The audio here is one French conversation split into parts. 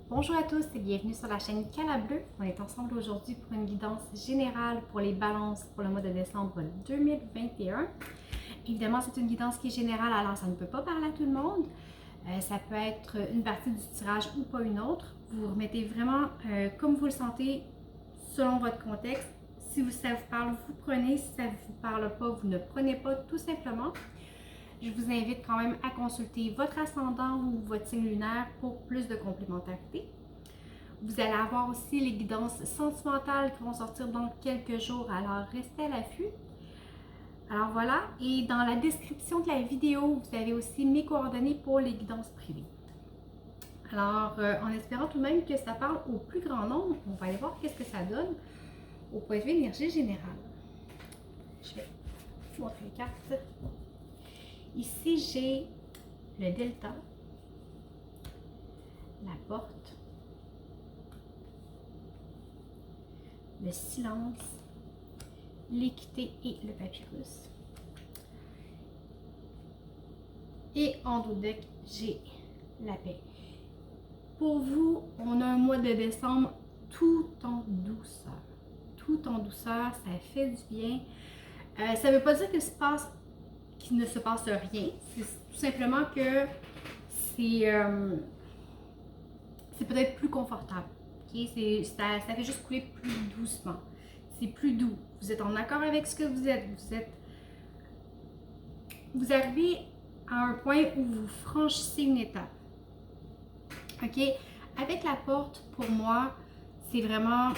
Bonjour à tous et bienvenue sur la chaîne Cala Bleu. On est ensemble aujourd'hui pour une guidance générale pour les balances pour le mois de décembre 2021. Évidemment, c'est une guidance qui est générale, alors ça ne peut pas parler à tout le monde. Ça peut être une partie du tirage ou pas une autre. Vous remettez vraiment comme vous le sentez selon votre contexte. Si ça vous parle, vous prenez. Si ça ne vous parle pas, vous ne prenez pas tout simplement. Je vous invite quand même à consulter votre ascendant ou votre signe lunaire pour plus de complémentarité. Vous allez avoir aussi les guidances sentimentales qui vont sortir dans quelques jours, alors restez à l'affût. Alors voilà, et dans la description de la vidéo, vous avez aussi mes coordonnées pour les guidances privées. Alors, en espérant tout de même que ça parle au plus grand nombre, on va aller voir qu'est-ce que ça donne au point de vue énergie générale. Je vais vous montrer les cartes. Ici, j'ai le delta, la porte, le silence, l'équité et le papyrus. Et en dos de deck, j'ai la paix. Pour vous, on a un mois de décembre tout en douceur. Tout en douceur, ça fait du bien. Ça ne veut pas dire qu'il ne se passe rien. C'est tout simplement que c'est peut-être plus confortable. Okay? Ça fait juste couler plus doucement. C'est plus doux. Vous êtes en accord avec ce que vous êtes. Vous arrivez à un point où vous franchissez une étape. OK? Avec la porte, pour moi, c'est vraiment...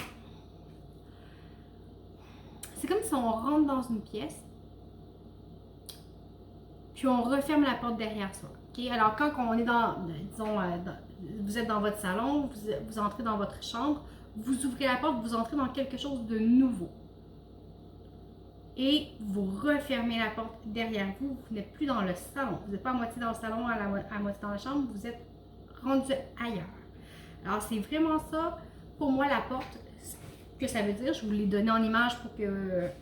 C'est comme si on rentre dans une pièce, puis on referme la porte derrière soi. Okay? Alors, quand on est disons, vous êtes dans votre salon, vous entrez dans votre chambre, vous ouvrez la porte, vous entrez dans quelque chose de nouveau. Et vous refermez la porte derrière vous, vous n'êtes plus dans le salon. Vous n'êtes pas à moitié dans le salon, à moitié dans la chambre, vous êtes rendu ailleurs. Alors, c'est vraiment ça, pour moi, la porte, ce que ça veut dire. Je vous l'ai donné en image pour que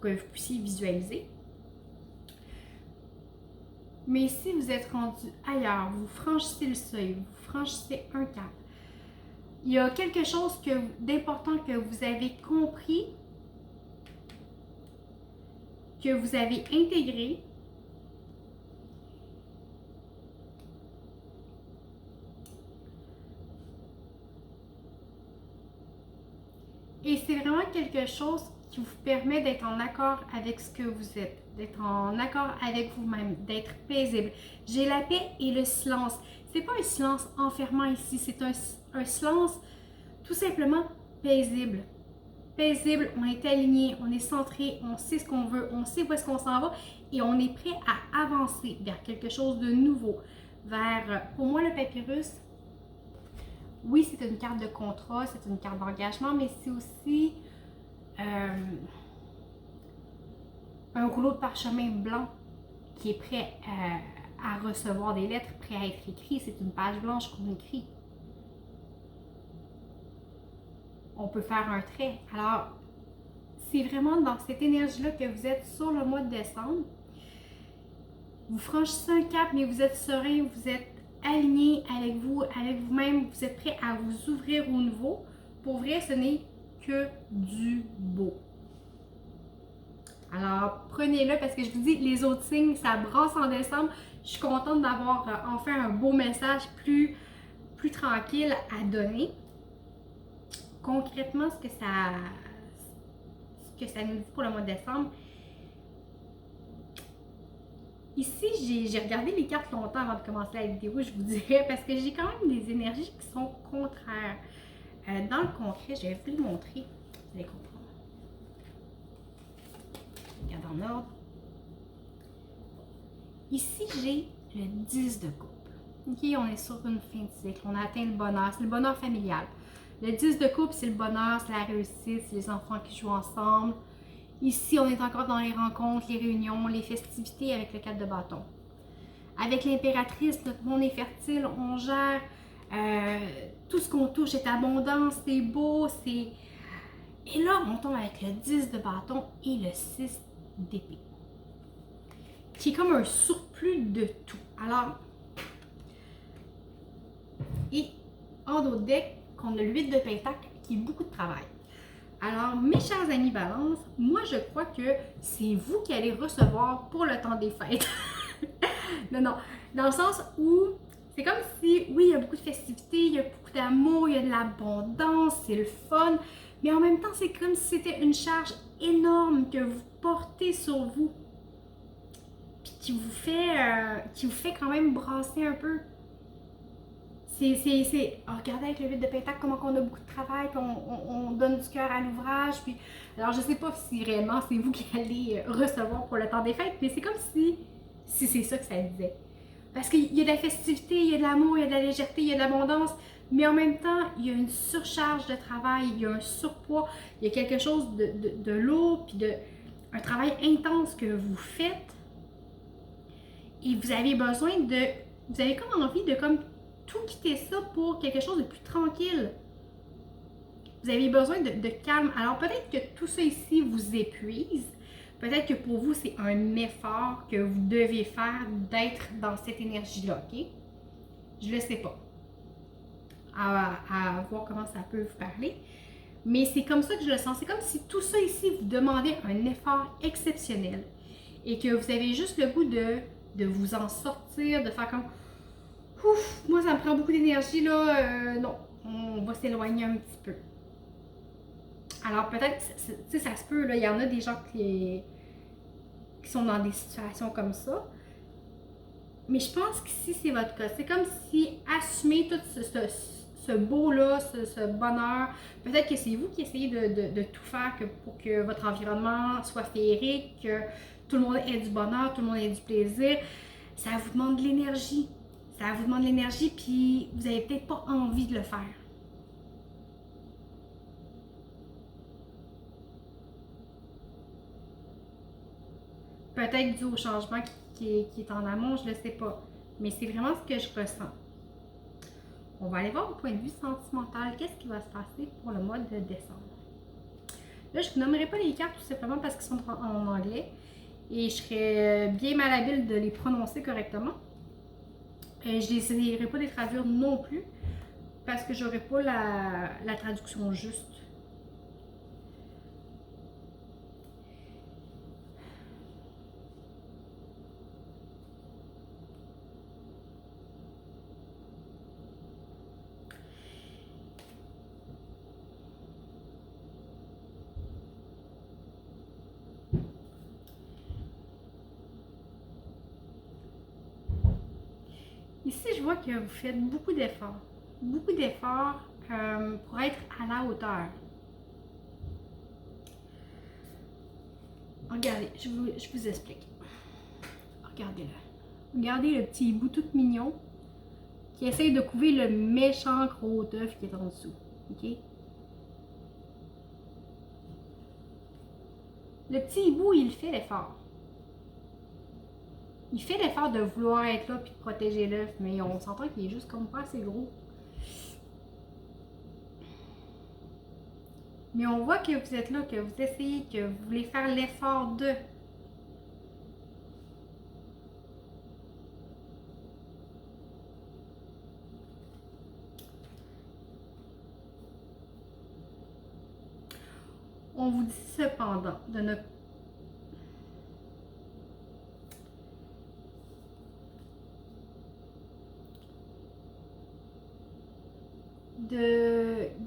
vous puissiez visualiser. Mais si vous êtes rendu ailleurs, vous franchissez le seuil, vous franchissez un cap, il y a quelque chose d'important que vous avez compris, que vous avez intégré, et c'est vraiment quelque chose qui vous permet d'être en accord avec ce que vous êtes, d'être en accord avec vous-même, d'être paisible. J'ai la paix et le silence. C'est pas un silence enfermant ici, c'est un silence tout simplement paisible. Paisible, on est aligné, on est centré, on sait ce qu'on veut, on sait où est-ce qu'on s'en va et on est prêt à avancer vers quelque chose de nouveau. Pour moi, le papyrus, oui, c'est une carte de contrat, c'est une carte d'engagement, mais c'est aussi un rouleau de parchemin blanc qui est prêt à recevoir des lettres, prêt à être écrit. C'est une page blanche qu'on écrit. On peut faire un trait. Alors, c'est vraiment dans cette énergie-là que vous êtes sur le mois de décembre. Vous franchissez un cap, mais vous êtes serein, vous êtes aligné avec vous-même, vous êtes prêt à vous ouvrir au nouveau. Pour vrai, ce n'est que du beau. Alors, prenez-le parce que je vous dis, les autres signes, ça brasse en décembre. Je suis contente d'avoir enfin un beau message plus tranquille à donner. Concrètement, ce que ça nous dit pour le mois de décembre. Ici, j'ai regardé les cartes longtemps avant de commencer la vidéo, je vous dirais, parce que j'ai quand même des énergies qui sont contraires. Dans le concret, je vais vous le montrer, vous allez comprendre. Regarde en ordre. Ici, j'ai le 10 de coupe. OK, on est sur une fin de cycle, on a atteint le bonheur, c'est le bonheur familial. Le 10 de coupe, c'est le bonheur, c'est la réussite, c'est les enfants qui jouent ensemble. Ici, on est encore dans les rencontres, les réunions, les festivités avec le 4 de bâton. Avec l'impératrice, notre monde est fertile, on gère, tout ce qu'on touche est abondance, c'est beau, c'est... Et là, on tombe avec le 10 de bâton et le 6 d'épée, qui est comme un surplus de tout. Alors, et en haut de deck qu'on a le 8 de Pentacle qui est beaucoup de travail. Alors, mes chers amis Balance, moi je crois que c'est vous qui allez recevoir pour le temps des fêtes. Non, dans le sens où c'est comme si, oui, il y a beaucoup de festivités, il y a beaucoup d'amour, il y a de l'abondance, c'est le fun, mais en même temps, c'est comme si c'était une charge énorme que vous portez sur vous, puis qui vous fait quand même brasser un peu. Regardez avec le 8 de Pentacle comment on a beaucoup de travail, puis on donne du cœur à l'ouvrage. Puis, alors, je sais pas si réellement c'est vous qui allez recevoir pour le temps des fêtes, mais c'est comme si c'est ça que ça disait. Parce qu'il y a de la festivité, il y a de l'amour, il y a de la légèreté, il y a de l'abondance, mais en même temps, il y a une surcharge de travail, il y a un surpoids, il y a quelque chose de lourd, puis un travail intense que vous faites. Et vous avez besoin de... Vous avez comme envie de comme tout quitter ça pour quelque chose de plus tranquille. Vous avez besoin de calme. Alors peut-être que tout ça ici vous épuise. Peut-être que pour vous, c'est un effort que vous devez faire d'être dans cette énergie-là, OK? Je ne le sais pas. À voir comment ça peut vous parler. Mais c'est comme ça que je le sens. C'est comme si tout ça ici vous demandait un effort exceptionnel. Et que vous avez juste le goût de vous en sortir, de faire comme... Ouf, moi ça me prend beaucoup d'énergie là, non, on va s'éloigner un petit peu. Alors peut-être, tu sais, ça se peut, là, il y en a des gens qui sont dans des situations comme ça. Mais je pense qu'ici c'est votre cas. C'est comme si assumer tout ce beau-là, ce bonheur, peut-être que c'est vous qui essayez de tout faire pour que votre environnement soit féerique, que tout le monde ait du bonheur, tout le monde ait du plaisir. Ça vous demande de l'énergie. Ça vous demande de l'énergie, puis vous n'avez peut-être pas envie de le faire. Peut-être dû au changement qui est en amont, je ne le sais pas. Mais c'est vraiment ce que je ressens. On va aller voir au point de vue sentimental, qu'est-ce qui va se passer pour le mois de décembre. Là, je ne vous nommerai pas les cartes tout simplement parce qu'ils sont en anglais. Et je serais bien malhabile de les prononcer correctement. Je n'essayerai pas de les traduire non plus parce que j'aurais pas la traduction juste. Ici, je vois que vous faites beaucoup d'efforts. Beaucoup d'efforts pour être à la hauteur. Regardez, je vous explique. Regardez-le. Regardez le petit bout tout mignon qui essaye de couver le méchant gros œuf qui est en dessous. OK? Le petit hibou, il fait l'effort. Il fait l'effort de vouloir être là et de protéger l'œuf, mais on s'entend qu'il est juste comme pas assez gros. Mais on voit que vous êtes là, que vous essayez, que vous voulez faire l'effort de. On vous dit cependant de ne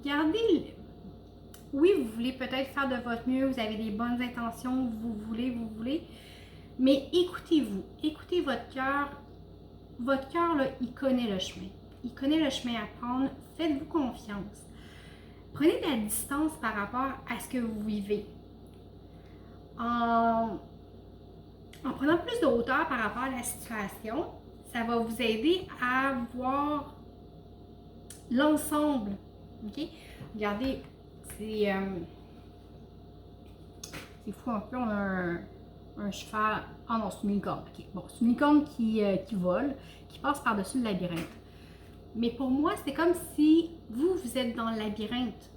garder. Oui, vous voulez peut-être faire de votre mieux, vous avez des bonnes intentions, vous voulez, mais écoutez-vous, écoutez votre cœur. Votre cœur, là, il connaît le chemin. Il connaît le chemin à prendre. Faites-vous confiance. Prenez de la distance par rapport à ce que vous vivez. En prenant plus de hauteur par rapport à la situation, ça va vous aider à voir l'ensemble. OK? Regardez, c'est fou un peu. On a un cheval. Ah non, c'est une licorne. Okay. Bon, c'est une licorne qui vole, qui passe par-dessus le labyrinthe. Mais pour moi, c'est comme si vous êtes dans le labyrinthe.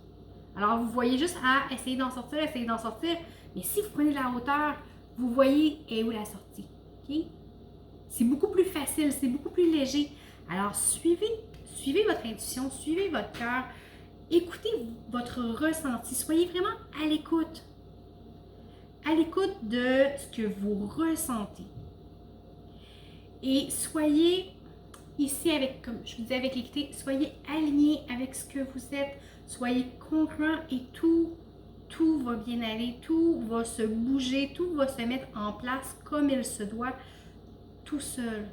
Alors, vous voyez juste à essayer d'en sortir. Mais si vous prenez de la hauteur, vous voyez où la sortie. Okay? C'est beaucoup plus facile, c'est beaucoup plus léger. Alors, suivez Suivez votre intuition, suivez votre cœur, écoutez votre ressenti, soyez vraiment à l'écoute. À l'écoute de ce que vous ressentez. Et soyez ici avec, comme je vous disais avec l'équité, soyez alignés avec ce que vous êtes, soyez congruents et tout va bien aller, tout va se bouger, tout va se mettre en place comme il se doit, tout seul.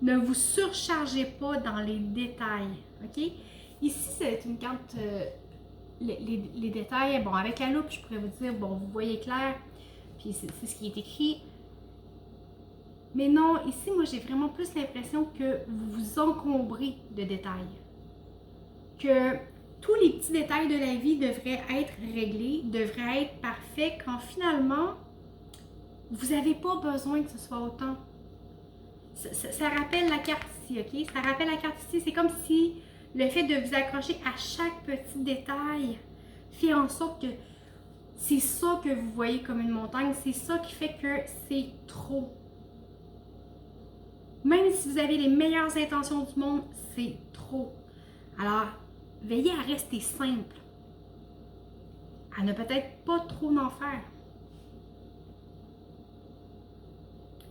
Ne vous surchargez pas dans les détails, ok? Ici, c'est une carte, les détails, bon, avec la loupe, je pourrais vous dire, bon, vous voyez clair, puis c'est ce qui est écrit. Mais non, ici, moi, j'ai vraiment plus l'impression que vous vous encombrez de détails. Que tous les petits détails de la vie devraient être réglés, devraient être parfaits, quand finalement, vous n'avez pas besoin que ce soit autant. Ça rappelle la carte ici, ok? Ça rappelle la carte ici. C'est comme si le fait de vous accrocher à chaque petit détail fait en sorte que c'est ça que vous voyez comme une montagne. C'est ça qui fait que c'est trop. Même si vous avez les meilleures intentions du monde, c'est trop. Alors, veillez à rester simple. À ne peut-être pas trop en faire.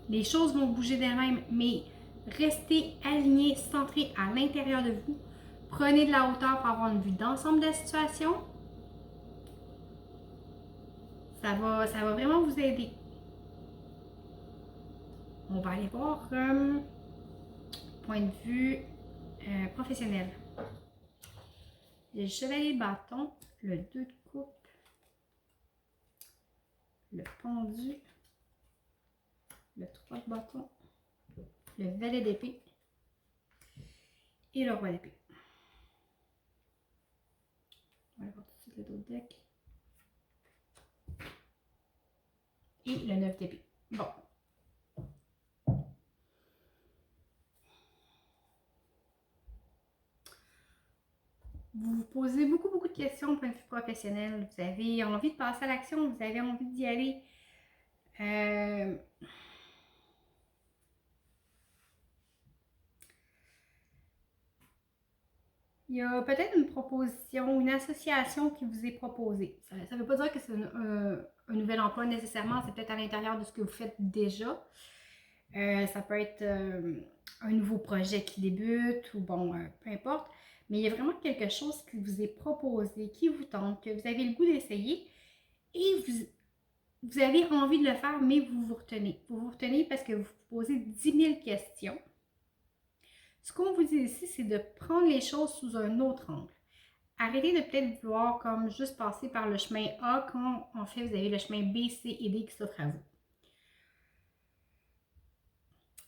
Les choses vont bouger d'elles-mêmes, mais restez alignés, centrés à l'intérieur de vous. Prenez de la hauteur pour avoir une vue d'ensemble de la situation. Ça va vraiment vous aider. On va aller voir point de vue professionnel. Le chevalier de bâton, le 2 de coupe, le pendu, le 3 de bâton, le valet d'épée et le roi d'épée. On va aller voir tout de suite le dos de deck. Et le 9 d'épée. Bon. Vous vous posez beaucoup de questions au point de vue professionnel. Vous avez envie de passer à l'action, vous avez envie d'y aller. Il y a peut-être une proposition, une association qui vous est proposée. Ça ne veut pas dire que c'est un nouvel emploi nécessairement, c'est peut-être à l'intérieur de ce que vous faites déjà. Ça peut être un nouveau projet qui débute ou bon, peu importe. Mais il y a vraiment quelque chose qui vous est proposé, qui vous tente, que vous avez le goût d'essayer et vous avez envie de le faire, mais vous vous retenez. Vous vous retenez parce que vous vous posez 10 000 questions. Ce qu'on vous dit ici, c'est de prendre les choses sous un autre angle. Arrêtez de peut-être vouloir comme juste passer par le chemin A quand en fait vous avez le chemin B, C et D qui s'offrent à vous.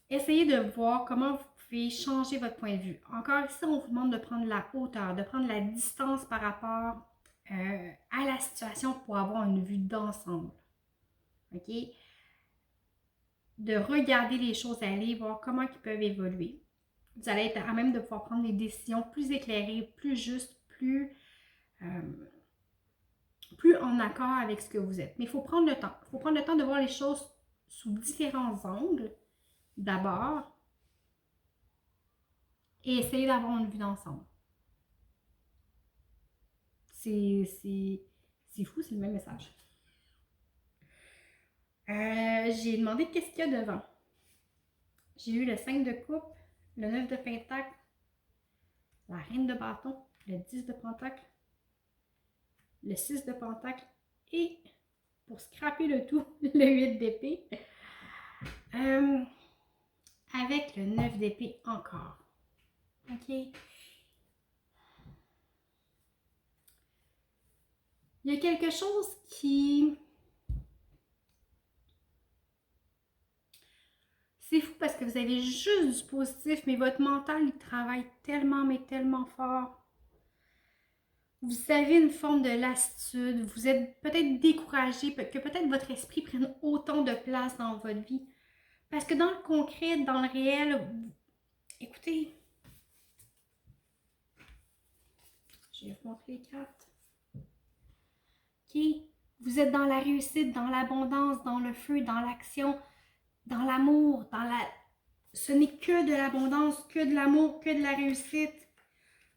Essayez de voir comment vous pouvez changer votre point de vue. Encore ici, on vous demande de prendre la hauteur, de prendre la distance par rapport à la situation pour avoir une vue d'ensemble. OK? De regarder les choses aller, voir comment ils peuvent évoluer. Vous allez être à même de pouvoir prendre des décisions plus éclairées, plus justes, plus en accord avec ce que vous êtes. Mais il faut prendre le temps. Il faut prendre le temps de voir les choses sous différents angles d'abord et essayer d'avoir une vue d'ensemble. C'est fou, c'est le même message. J'ai demandé qu'est-ce qu'il y a devant. J'ai eu le 5 de coupe, le 9 de pentacle, la reine de bâton, le 10 de pentacle, le 6 de pentacle et, pour scraper le tout, le 8 d'épée. Avec le 9 d'épée encore. OK? Il y a quelque chose qui... C'est fou parce que vous avez juste du positif, mais votre mental, il travaille tellement, mais tellement fort. Vous avez une forme de lassitude, vous êtes peut-être découragé, que peut-être votre esprit prenne autant de place dans votre vie. Parce que dans le concret, dans le réel, écoutez, je vais vous montrer les cartes. OK? Vous êtes dans la réussite, dans l'abondance, dans le feu, dans l'action, dans l'amour, Ce n'est que de l'abondance, que de l'amour, que de la réussite.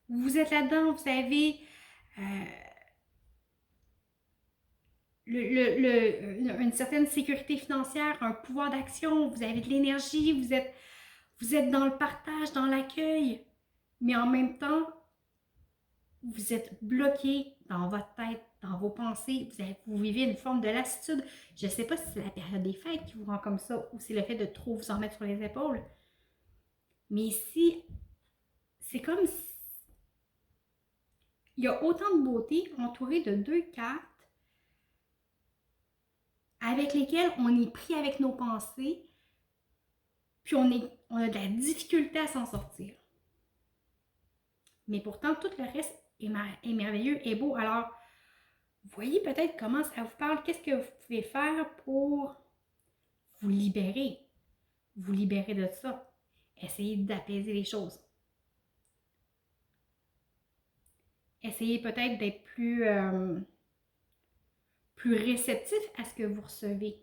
Vous êtes là-dedans, vous avez une certaine sécurité financière, un pouvoir d'action, vous avez de l'énergie, vous êtes dans le partage, dans l'accueil, mais en même temps, vous êtes bloqué dans votre tête, dans vos pensées, vous vivez une forme de lassitude. Je ne sais pas si c'est la période des fêtes qui vous rend comme ça ou c'est le fait de trop vous en mettre sur les épaules. Mais ici, c'est comme si il y a autant de beauté entourée de deux cartes avec lesquelles on est pris avec nos pensées, puis on a de la difficulté à s'en sortir. Mais pourtant, tout le reste est merveilleux, est beau. Alors, voyez peut-être comment ça vous parle. Qu'est-ce que vous pouvez faire pour vous libérer? Vous libérer de ça. Essayez d'apaiser les choses. Essayez peut-être d'être plus réceptif à ce que vous recevez.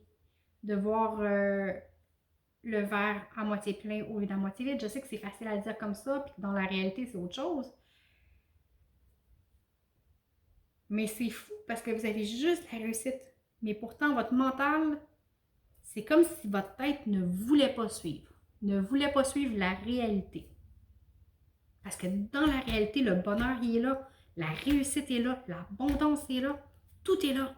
De voir le verre à moitié plein au lieu d'à moitié vide. Je sais que c'est facile à dire comme ça, puis que dans la réalité, c'est autre chose. Mais c'est fou parce que vous avez juste la réussite. Mais pourtant, votre mental, c'est comme si votre tête ne voulait pas suivre. Ne voulait pas suivre la réalité. Parce que dans la réalité, le bonheur, il est là. La réussite est là. L'abondance est là. Tout est là.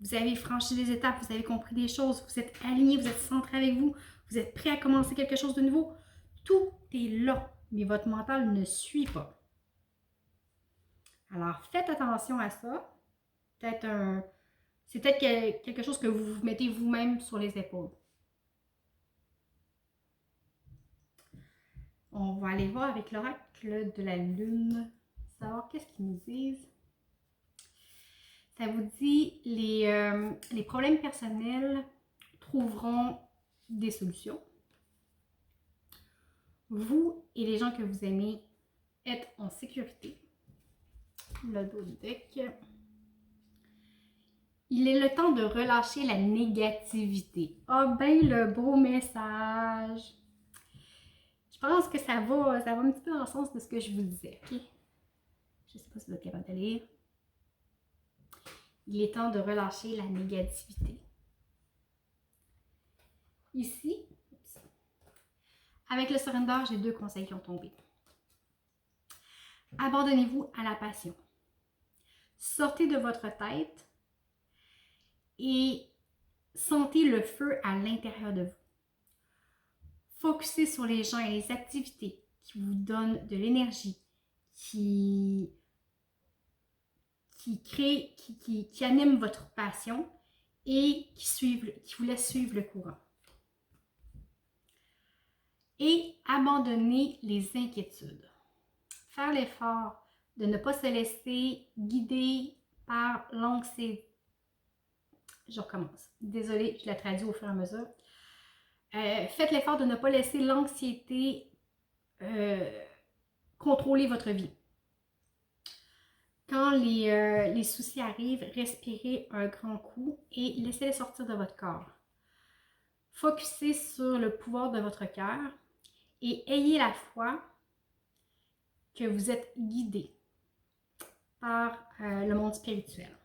Vous avez franchi des étapes, vous avez compris des choses, vous êtes aligné, vous êtes centré avec vous, vous êtes prêt à commencer quelque chose de nouveau. Tout est là, mais votre mental ne suit pas. Alors, faites attention à ça. C'est peut-être quelque chose que vous vous mettez vous-même sur les épaules. On va aller voir avec l'oracle de la lune, savoir qu'est-ce qu'ils nous disent. Ça vous dit les problèmes personnels trouveront des solutions. Vous et les gens que vous aimez êtes en sécurité. Le dos du deck. Il est le temps de relâcher la négativité. Ah ben le beau message! Je pense que ça va un petit peu dans le sens de ce que je vous disais. Okay? Je ne sais pas si vous êtes capable de lire. Il est temps de relâcher la négativité. Ici, avec le surrender, j'ai deux conseils qui ont tombé. Abandonnez-vous à la passion. Sortez de votre tête et sentez le feu à l'intérieur de vous. Focussez sur les gens et les activités qui vous donnent de l'énergie, qui animent votre passion et qui vous laissent suivre le courant. Et abandonnez les inquiétudes. Faire l'effort de ne pas se laisser guider par l'anxiété. Je recommence. Désolée, je la traduis au fur et à mesure. Faites l'effort de ne pas laisser l'anxiété contrôler votre vie. Quand les soucis arrivent, respirez un grand coup et laissez-les sortir de votre corps. Focussez sur le pouvoir de votre cœur et ayez la foi que vous êtes guidé par le monde spirituel.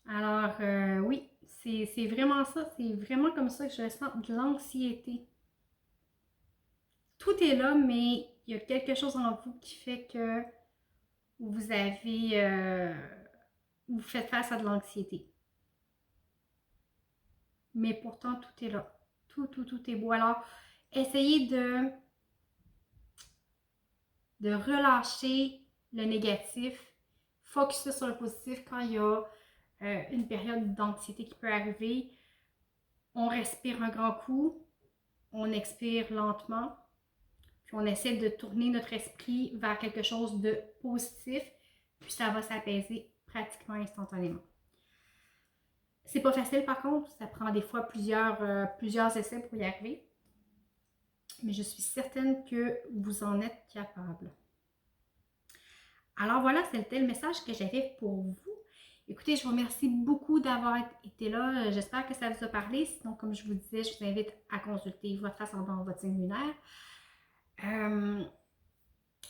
Alors, oui, c'est vraiment ça, c'est vraiment comme ça que je sens de l'anxiété. Tout est là, mais il y a quelque chose en vous qui fait que vous faites face à de l'anxiété. Mais pourtant, tout est là. Tout est beau. Alors, essayez de relâcher le négatif, focuser sur le positif quand il y a une période d'anxiété qui peut arriver. On respire un grand coup, on expire lentement, puis on essaie de tourner notre esprit vers quelque chose de positif, puis ça va s'apaiser pratiquement instantanément. C'est pas facile par contre, ça prend des fois plusieurs essais pour y arriver, mais je suis certaine que vous en êtes capable. Alors voilà, c'était le message que j'avais pour vous. Écoutez, je vous remercie beaucoup d'avoir été là. J'espère que ça vous a parlé. Sinon, comme je vous disais, je vous invite à consulter votre ascendant, votre signe lunaire.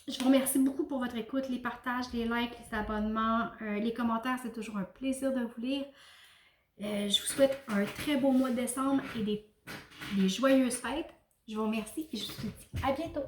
Je vous remercie beaucoup pour votre écoute, les partages, les likes, les abonnements, les commentaires. C'est toujours un plaisir de vous lire. Je vous souhaite un très beau mois de décembre et des joyeuses fêtes. Je vous remercie et je vous dis à bientôt.